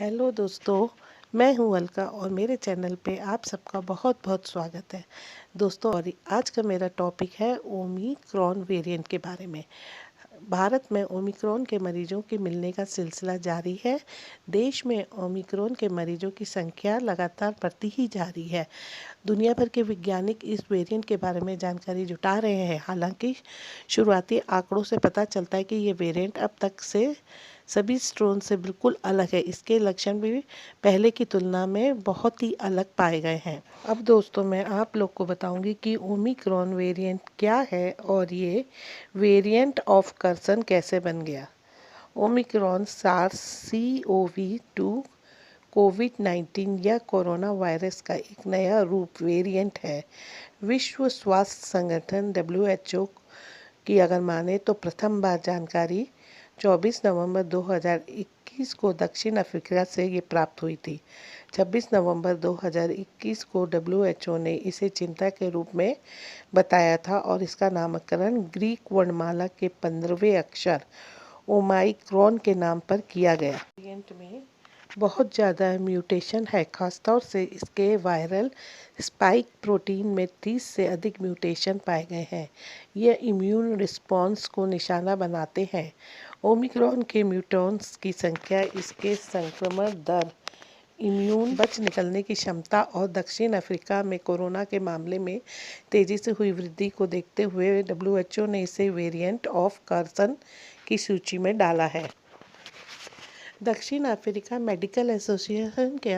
Hello दोस्तों, मैं हूं अलका और मेरे चैनल पे आप सबका बहुत बहुत स्वागत है। दोस्तों, और आज का मेरा टॉपिक है ओमिक्रॉन वेरिएंट के बारे में। भारत में ओमिक्रॉन के मरीजों के मिलने का सिलसिला जारी है। देश में ओमिक्रॉन के मरीजों की संख्या लगातार बढ़ती ही जा रही है। दुनिया भर के वैज्ञानिक इस वेरिएंट के बारे में जानकारी जुटा रहे हैं। हालांकि शुरुआती आंकड़ों से पता चलता है कि ये वेरिएंट अब तक से सभी स्ट्रेन से बिल्कुल अलग है। इसके लक्षण भी पहले की तुलना में बहुत ही अलग पाए गए हैं। अब दोस्तों, मैं आप लोग को बताऊंगी कि ओमिक्रॉन वेरिएंट क्या है और ये वेरिएंट ऑफ कर्सन कैसे बन गया। ओमिक्रॉन सार्स CoV-2 कोविड-19 या कोरोना वायरस का एक नया रूप वेरिएंट है। विश्व स्वास्थ्य संगठन WHO की अगर माने तो प्रथम बार जानकारी 24 नवंबर 2021 को दक्षिण अफ्रीका से ये प्राप्त हुई थी। 26 नवंबर 2021 को WHO ने इसे चिंता के रूप में बताया था और इसका नामकरण ग्रीक वर्णमाला के 15वें अक्षर ओमाइक्रॉन के नाम पर किया गया। वेरिएंट में बहुत ज़्यादा म्यूटेशन है, खासतौर से इसके वायरल स्पाइक प्रोटीन में 30 से अधिक म्यूटेशन पाए गए हैं। ये इम्यून रिस्पॉन्स को निशाना बनाते हैं। ओमिक्रॉन के म्यूटेंट्स की संख्या, इसके संक्रमण दर, इम्यून बच निकलने की क्षमता और दक्षिण अफ्रीका में कोरोना के मामले में तेज़ी से हुई वृद्धि को देखते हुए WHO ने इसे वेरिएंट ऑफ कर्सन की सूची में डाला है। दक्षिण अफ्रीका मेडिकल एसोसिएशन के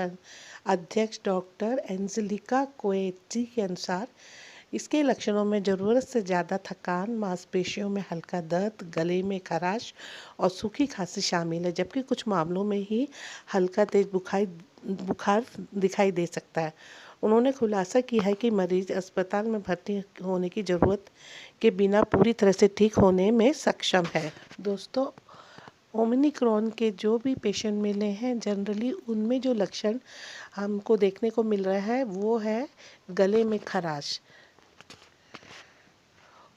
अध्यक्ष डॉक्टर एंजेलिका कोएची के अनुसार इसके लक्षणों में ज़रूरत से ज़्यादा थकान, मांसपेशियों में हल्का दर्द, गले में खराश और सूखी खांसी शामिल है, जबकि कुछ मामलों में ही हल्का तेज बुखार दिखाई दे सकता है। उन्होंने खुलासा किया है कि मरीज अस्पताल में भर्ती होने की ज़रूरत के बिना पूरी तरह से ठीक होने में सक्षम है। दोस्तों, ओमिक्रॉन के जो भी पेशेंट मिले हैं, जनरली उनमें जो लक्षण हमको देखने को मिल रहा है वो है गले में खराश।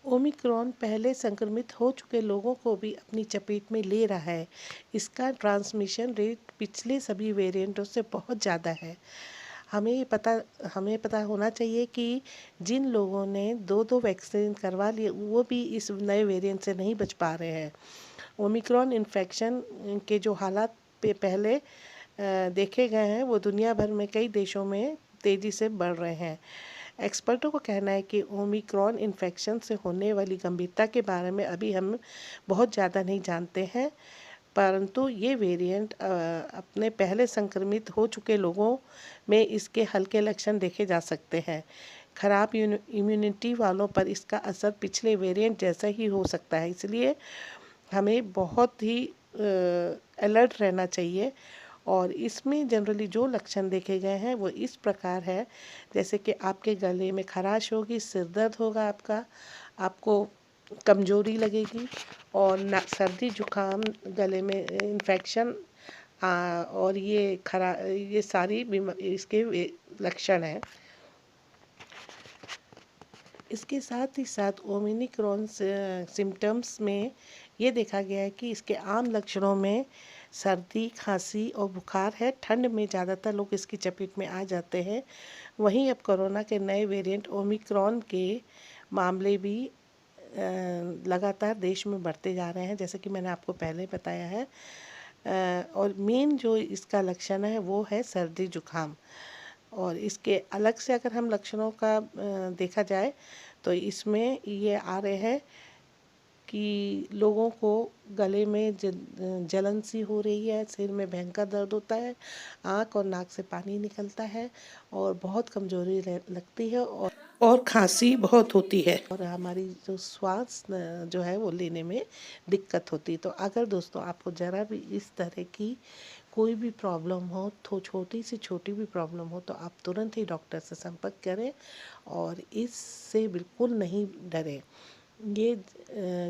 ओमिक्रॉन पहले संक्रमित हो चुके लोगों को भी अपनी चपेट में ले रहा है। इसका ट्रांसमिशन रेट पिछले सभी वेरिएंटों से बहुत ज़्यादा है। हमें पता होना चाहिए कि जिन लोगों ने दो वैक्सीन करवा लिए वो भी इस नए वेरिएंट से नहीं बच पा रहे हैं। ओमिक्रॉन इन्फेक्शन के जो हालात पहले देखे गए हैं वो दुनिया भर में कई देशों में तेज़ी से बढ़ रहे हैं। एक्सपर्टों का कहना है कि ओमिक्रॉन इन्फेक्शन से होने वाली गंभीरता के बारे में अभी हम बहुत ज़्यादा नहीं जानते हैं, परंतु ये वेरिएंट अपने पहले संक्रमित हो चुके लोगों में इसके हल्के लक्षण देखे जा सकते हैं। खराब इम्यूनिटी वालों पर इसका असर पिछले वेरिएंट जैसा ही हो सकता है, इसलिए हमें बहुत ही अलर्ट रहना चाहिए। और इसमें जनरली जो लक्षण देखे गए हैं वो इस प्रकार है, जैसे कि आपके गले में खराश होगी, सिर दर्द होगा, आपको कमजोरी लगेगी और सर्दी जुकाम, गले में इन्फेक्शन, और ये सारी इसके लक्षण हैं। इसके साथ ही साथ ओमिक्रॉन सिम्टम्स में ये देखा गया है कि इसके आम लक्षणों में सर्दी, खांसी और बुखार है। ठंड में ज़्यादातर लोग इसकी चपेट में आ जाते हैं। वहीं अब कोरोना के नए वेरिएंट ओमिक्रॉन के मामले भी लगातार देश में बढ़ते जा रहे हैं, जैसे कि मैंने आपको पहले बताया है। और मेन जो इसका लक्षण है वो है सर्दी जुकाम। और इसके अलग से अगर हम लक्षणों का देखा जाए तो इसमें ये आ रहे हैं कि लोगों को गले में जलन सी हो रही है, सिर में भयंकर दर्द होता है, आँख और नाक से पानी निकलता है और बहुत कमजोरी लगती है और खांसी बहुत होती है और हमारी जो श्वास जो है वो लेने में दिक्कत होती है। तो अगर दोस्तों आपको ज़रा भी इस तरह की कोई भी प्रॉब्लम हो, तो छोटी से छोटी भी प्रॉब्लम हो, तो आप तुरंत ही डॉक्टर से संपर्क करें और इससे बिल्कुल नहीं डरें। ये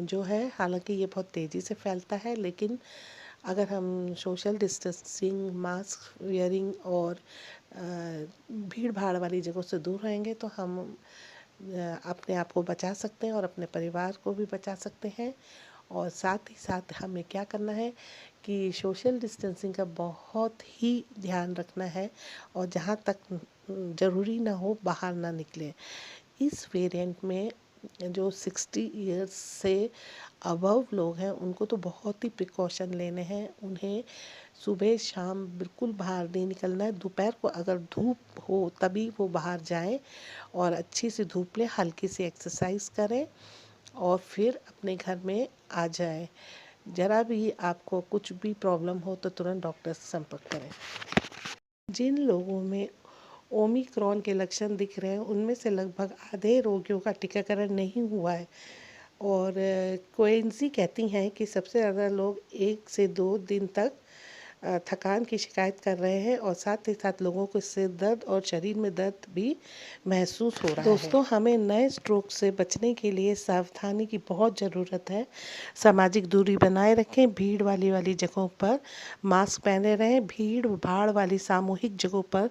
जो है, हालांकि ये बहुत तेज़ी से फैलता है, लेकिन अगर हम सोशल डिस्टेंसिंग, मास्क वेयरिंग और भीड़ भाड़ वाली जगहों से दूर रहेंगे तो हम अपने आप को बचा सकते हैं और अपने परिवार को भी बचा सकते हैं। और साथ ही साथ हमें क्या करना है कि सोशल डिस्टेंसिंग का बहुत ही ध्यान रखना है और जहाँ तक ज़रूरी ना हो बाहर ना निकलें। इस वेरिएंट में जो 60 इयर्स से अबव लोग हैं उनको तो बहुत ही प्रिकॉशन लेने हैं। उन्हें सुबह शाम बिल्कुल बाहर नहीं निकलना है। दोपहर को अगर धूप हो तभी वो बाहर जाएं और अच्छी सी धूप लें, हल्की सी एक्सरसाइज करें और फिर अपने घर में आ जाएं। ज़रा भी आपको कुछ भी प्रॉब्लम हो तो तुरंत डॉक्टर से संपर्क करें। जिन लोगों में ओमिक्रॉन के लक्षण दिख रहे हैं उनमें से लगभग आधे रोगियों का टीकाकरण नहीं हुआ है और क्वेंसी कहती हैं कि सबसे ज़्यादा लोग 1 से 2 दिन तक थकान की शिकायत कर रहे हैं और साथ ही साथ लोगों को सिर दर्द और शरीर में दर्द भी महसूस हो रहा है। दोस्तों, हमें नए स्ट्रोक से बचने के लिए सावधानी की बहुत ज़रूरत है। सामाजिक दूरी बनाए रखें, भीड़ वाली जगहों पर मास्क पहने रहें, भीड़ भाड़ वाली सामूहिक जगहों पर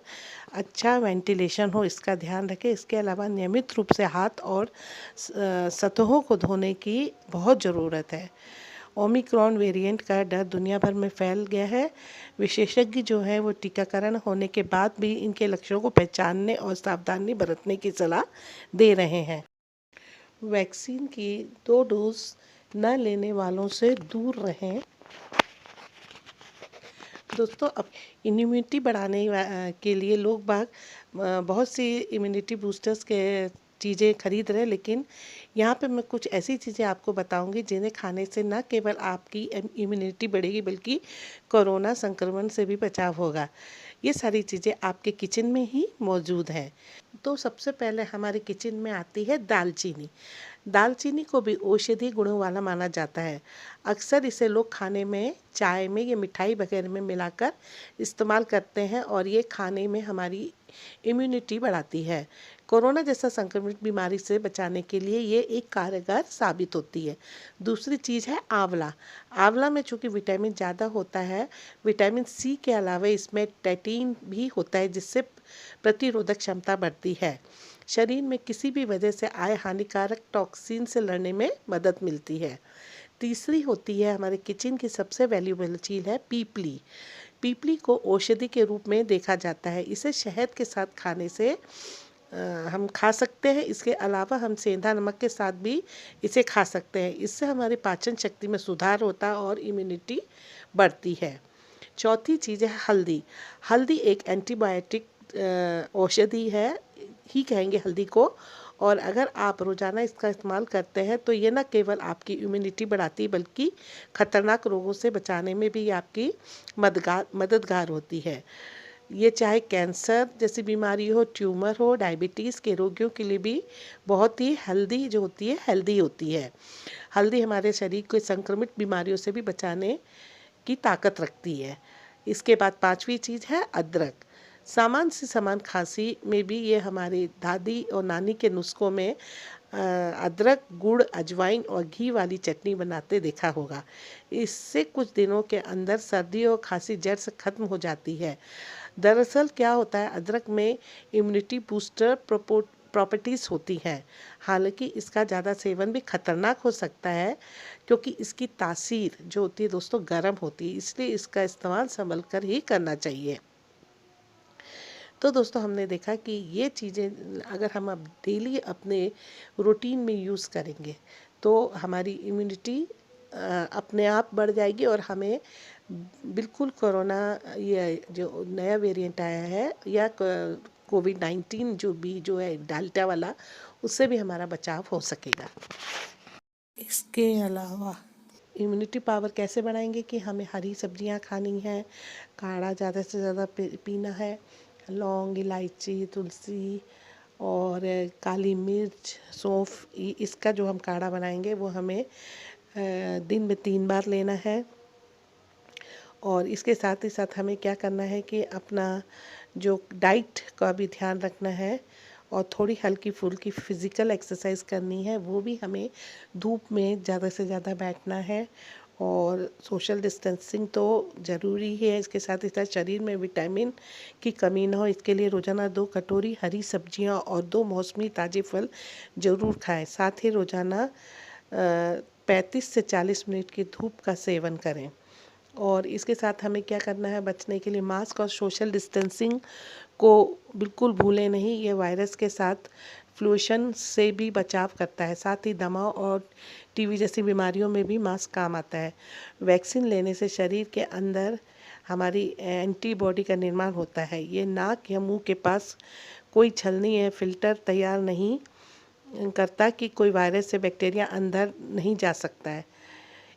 अच्छा वेंटिलेशन हो इसका ध्यान रखें। इसके अलावा नियमित रूप से हाथ और सतहों को धोने की बहुत ज़रूरत है। ओमिक्रॉन वेरिएंट का डर दुनिया भर में फैल गया है। विशेषज्ञ जो है वो टीकाकरण होने के बाद भी इनके लक्षणों को पहचानने और सावधानी बरतने की सलाह दे रहे हैं। वैक्सीन की 2 डोज न लेने वालों से दूर रहें। दोस्तों, अब इम्यूनिटी बढ़ाने के लिए लोग बाग बहुत सी इम्यूनिटी बूस्टर्स के चीज़ें खरीद रहे हैं, लेकिन यहाँ पे मैं कुछ ऐसी चीज़ें आपको बताऊंगी जिन्हें खाने से न केवल आपकी इम्यूनिटी बढ़ेगी बल्कि कोरोना संक्रमण से भी बचाव होगा। ये सारी चीज़ें आपके किचन में ही मौजूद हैं। तो सबसे पहले हमारे किचन में आती है दालचीनी। दालचीनी को भी औषधि गुणों वाला माना जाता है। अक्सर इसे लोग खाने में, चाय में या मिठाई वगैरह में मिलाकर इस्तेमाल करते हैं और ये खाने में हमारी इम्यूनिटी बढ़ाती है। कोरोना जैसा संक्रमित बीमारी से बचाने के लिए ये एक कारगर साबित होती है। दूसरी चीज़ है आंवला। आंवला में चूँकि विटामिन ज़्यादा होता है, विटामिन सी के अलावा इसमें टैटिन भी होता है जिससे प्रतिरोधक क्षमता बढ़ती है। शरीर में किसी भी वजह से आए हानिकारक टॉक्सिन से लड़ने में मदद मिलती है। तीसरी होती है हमारे किचन की सबसे वैल्यूएबल चीज़ है पीपली। पीपली को औषधि के रूप में देखा जाता है। इसे शहद के साथ खाने से हम खा सकते हैं। इसके अलावा हम सेंधा नमक के साथ भी इसे खा सकते हैं। इससे हमारी पाचन शक्ति में सुधार होता है और इम्यूनिटी बढ़ती है। चौथी चीज़ है हल्दी। हल्दी एक एंटीबायोटिक औषधि है ही कहेंगे हल्दी को, और अगर आप रोज़ाना इसका इस्तेमाल करते हैं तो ये न केवल आपकी इम्यूनिटी बढ़ाती बल्कि खतरनाक रोगों से बचाने में भी आपकी मददगार होती है। ये चाहे कैंसर जैसी बीमारी हो, ट्यूमर हो, डायबिटीज़ के रोगियों के लिए भी बहुत ही हेल्दी होती है। हल्दी हमारे शरीर को संक्रमित बीमारियों से भी बचाने की ताकत रखती है। इसके बाद पांचवी चीज़ है अदरक। सामान से सामान खांसी में भी ये हमारी दादी और नानी के नुस्खों में अदरक, गुड़, अजवाइन और घी वाली चटनी बनाते देखा होगा। इससे कुछ दिनों के अंदर सर्दी और खांसी जड़ से खत्म हो जाती है। दरअसल क्या होता है, अदरक में इम्यूनिटी बूस्टर प्रॉपर्टीज़ होती हैं। हालांकि इसका ज़्यादा सेवन भी खतरनाक हो सकता है क्योंकि इसकी तासीर जो होती है दोस्तों गर्म होती है, इसलिए इसका इस्तेमाल संभल कर ही करना चाहिए। तो दोस्तों, हमने देखा कि ये चीज़ें अगर हम अब डेली अपने रूटीन में यूज़ करेंगे तो हमारी इम्यूनिटी अपने आप बढ़ जाएगी और हमें बिल्कुल कोरोना, ये जो नया वेरिएंट आया है या कोविड-19 जो है डेल्टा वाला, उससे भी हमारा बचाव हो सकेगा। इसके अलावा इम्यूनिटी पावर कैसे बढ़ाएंगे कि हमें हरी सब्जियां खानी है, काढ़ा ज़्यादा से ज़्यादा पीना है, लौंग, इलायची, तुलसी और काली मिर्च, सौंफ, इसका जो हम काढ़ा बनाएंगे वो हमें दिन में 3 बार लेना है। और इसके साथ ही साथ हमें क्या करना है कि अपना जो डाइट का भी ध्यान रखना है और थोड़ी हल्की फुल्की फिज़िकल एक्सरसाइज करनी है। वो भी हमें धूप में ज़्यादा से ज़्यादा बैठना है और सोशल डिस्टेंसिंग तो ज़रूरी ही है। इसके साथ ही साथ शरीर में विटामिन की कमी ना हो इसके लिए रोज़ाना 2 कटोरी हरी सब्जियां और 2 मौसमी ताज़े फल ज़रूर खाएं। साथ ही रोज़ाना 35 से 40 मिनट की धूप का सेवन करें। और इसके साथ हमें क्या करना है, बचने के लिए मास्क और सोशल डिस्टेंसिंग को बिल्कुल भूलें नहीं। ये वायरस के साथ फ्लूशन से भी बचाव करता है। साथ ही दमा और टीबी जैसी बीमारियों में भी मास्क काम आता है। वैक्सीन लेने से शरीर के अंदर हमारी एंटीबॉडी का निर्माण होता है। ये नाक या मुंह के पास कोई छलनी या फिल्टर तैयार नहीं करता कि कोई वायरस से बैक्टीरिया अंदर नहीं जा सकता है।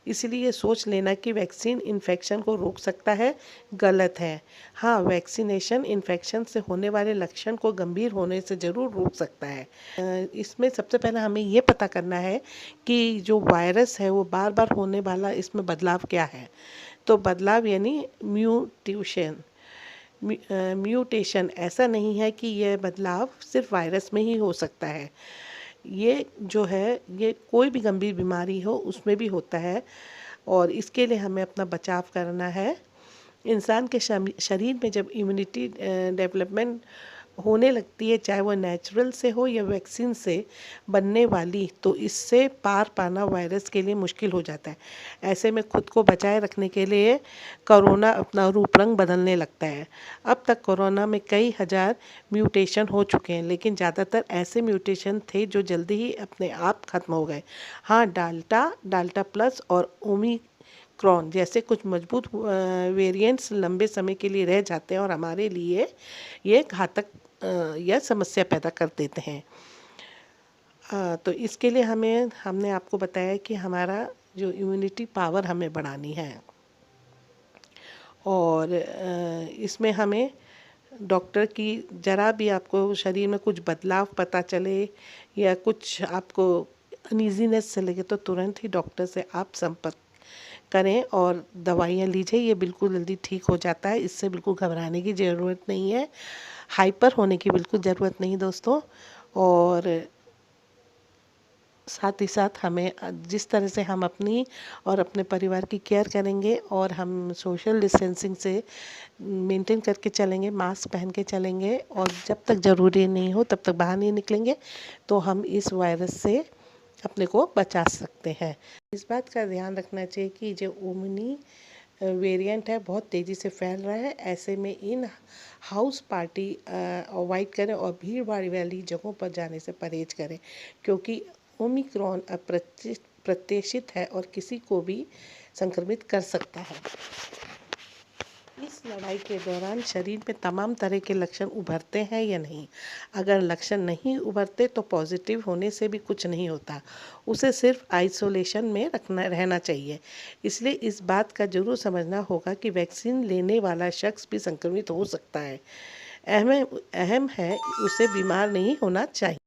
इसीलिए ये सोच लेना कि वैक्सीन इन्फेक्शन को रोक सकता है, गलत है। हाँ, वैक्सीनेशन इन्फेक्शन से होने वाले लक्षण को गंभीर होने से ज़रूर रोक सकता है। इसमें सबसे पहले हमें ये पता करना है कि जो वायरस है वो बार बार होने वाला इसमें बदलाव क्या है। तो बदलाव यानी म्यूटेशन ऐसा नहीं है कि यह बदलाव सिर्फ वायरस में ही हो सकता है। ये जो है ये कोई भी गंभीर बीमारी हो उसमें भी होता है और इसके लिए हमें अपना बचाव करना है। इंसान के शरीर में जब इम्यूनिटी डेवलपमेंट होने लगती है, चाहे वो नेचुरल से हो या वैक्सीन से बनने वाली, तो इससे पार पाना वायरस के लिए मुश्किल हो जाता है। ऐसे में खुद को बचाए रखने के लिए कोरोना अपना रूप रंग बदलने लगता है। अब तक कोरोना में कई हजार म्यूटेशन हो चुके हैं, लेकिन ज़्यादातर ऐसे म्यूटेशन थे जो जल्दी ही अपने आप खत्म हो गए। हाँ, डाल्टा प्लस और ओमिक्रॉन जैसे कुछ मजबूत वेरिएंट्स लंबे समय के लिए रह जाते हैं और हमारे लिए ये घातक या समस्या पैदा कर देते हैं। तो इसके लिए हमने आपको बताया कि हमारा जो इम्यूनिटी पावर हमें बढ़ानी है और इसमें हमें डॉक्टर की ज़रा भी आपको शरीर में कुछ बदलाव पता चले या कुछ आपको अनईजीनेस से लगे तो तुरंत ही डॉक्टर से आप संपर्क करें और दवाइयाँ लीजिए। ये बिल्कुल जल्दी ठीक हो जाता है, इससे बिल्कुल घबराने की ज़रूरत नहीं है, हाइपर होने की बिल्कुल ज़रूरत नहीं दोस्तों। और साथ ही साथ हमें जिस तरह से हम अपनी और अपने परिवार की केयर करेंगे और हम सोशल डिस्टेंसिंग से मेंटेन करके चलेंगे, मास्क पहन के चलेंगे और जब तक ज़रूरी नहीं हो तब तक बाहर नहीं निकलेंगे, तो हम इस वायरस से अपने को बचा सकते हैं। इस बात का ध्यान रखना चाहिए कि जो ओमिनी वेरिएंट है बहुत तेज़ी से फैल रहा है। ऐसे में इन हाउस पार्टी अवॉइड करें और भीड़ भाड़ वाली जगहों पर जाने से परहेज करें, क्योंकि ओमिक्रॉन अप्रत्याशित है और किसी को भी संक्रमित कर सकता है। इस लड़ाई के दौरान शरीर में तमाम तरह के लक्षण उभरते हैं या नहीं। अगर लक्षण नहीं उभरते तो पॉजिटिव होने से भी कुछ नहीं होता, उसे सिर्फ आइसोलेशन में रहना चाहिए। इसलिए इस बात का जरूर समझना होगा कि वैक्सीन लेने वाला शख्स भी संक्रमित हो सकता है। अहम है उसे बीमार नहीं होना चाहिए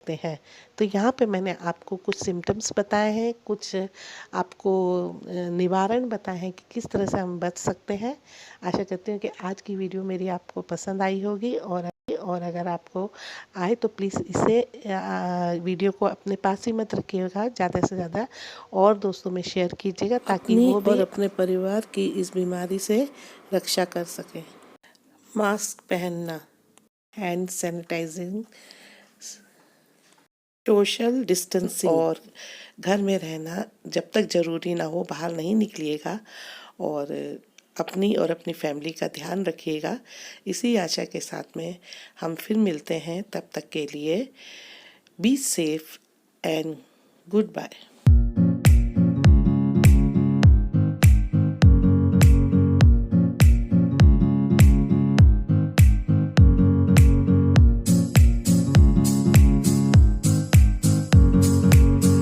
हैं। तो यहाँ पे मैंने आपको कुछ सिम्टम्स बताए हैं, कुछ आपको निवारण बताए हैं कि किस तरह से हम बच सकते हैं। आशा करती हूँ कि आज की वीडियो मेरी आपको पसंद आई होगी और अगर आपको आए तो प्लीज़ इसे वीडियो को अपने पास ही मत रखिएगा, ज़्यादा से ज़्यादा और दोस्तों में शेयर कीजिएगा ताकि वो भी और अपने परिवार की इस बीमारी से रक्षा कर सकें। मास्क पहनना, हैंड सैनिटाइजिंग, सोशल डिस्टेंसिंग और घर में रहना, जब तक ज़रूरी ना हो बाहर नहीं निकलिएगा और अपनी और अपनी फैमिली का ध्यान रखिएगा। इसी आशा के साथ में हम फिर मिलते हैं, तब तक के लिए be safe and good bye.